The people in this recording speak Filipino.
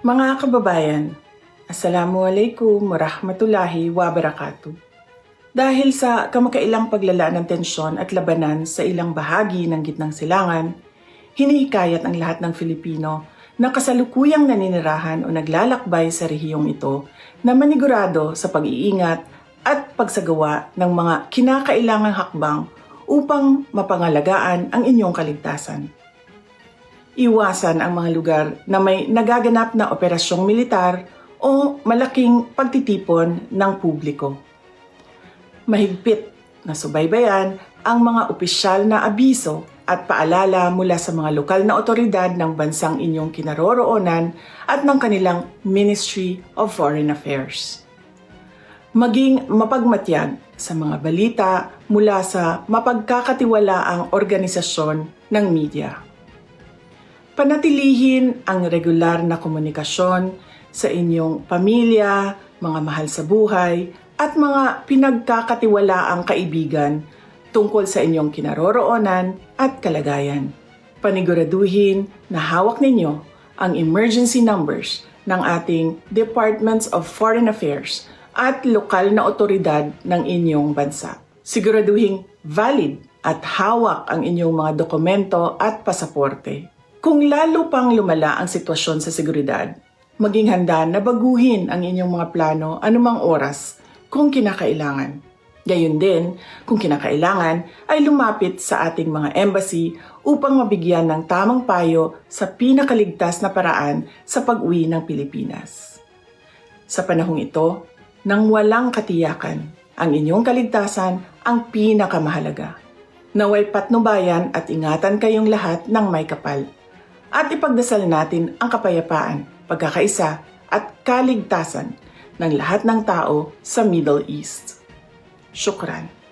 Mga kababayan, Assalamualaikum warahmatullahi wabarakatuh. Dahil sa kamakailang paglala ng tensyon at labanan sa ilang bahagi ng gitnang silangan, hinihikayat ang lahat ng Filipino na kasalukuyang naninirahan o naglalakbay sa rehiyong ito na manigurado sa pag-iingat at pagsagawa ng mga kinakailangang hakbang upang mapangalagaan ang inyong kaligtasan. Iwasan ang mga lugar na may nagaganap na operasyong militar o malaking pagtitipon ng publiko. Mahigpit na subaybayan ang mga opisyal na abiso at paalala mula sa mga lokal na otoridad ng bansang inyong kinaroroonan at ng kanilang Ministry of Foreign Affairs. Maging mapagmatyag sa mga balita mula sa mapagkakatiwalaang organisasyon ng media. Panatilihin ang regular na komunikasyon sa inyong pamilya, mga mahal sa buhay, at mga pinagkakatiwalaang kaibigan tungkol sa inyong kinaroroonan at kalagayan. Paniguraduhin na hawak ninyo ang emergency numbers ng ating Departments of Foreign Affairs at lokal na otoridad ng inyong bansa. Siguraduhin valid at hawak ang inyong mga dokumento at pasaporte. Kung lalo pang lumala ang sitwasyon sa seguridad, maging handa na baguhin ang inyong mga plano anumang oras kung kinakailangan. Gayon din, kung kinakailangan, ay lumapit sa ating mga embassy upang mabigyan ng tamang payo sa pinakaligtas na paraan sa pag-uwi ng Pilipinas. Sa panahong ito, nang walang katiyakan, ang inyong kaligtasan ang pinakamahalaga. Naway patnubayan at ingatan kayong lahat ng may kapal. At ipagdasal natin ang kapayapaan, pagkakaisa at kaligtasan ng lahat ng tao sa Middle East. Shukran.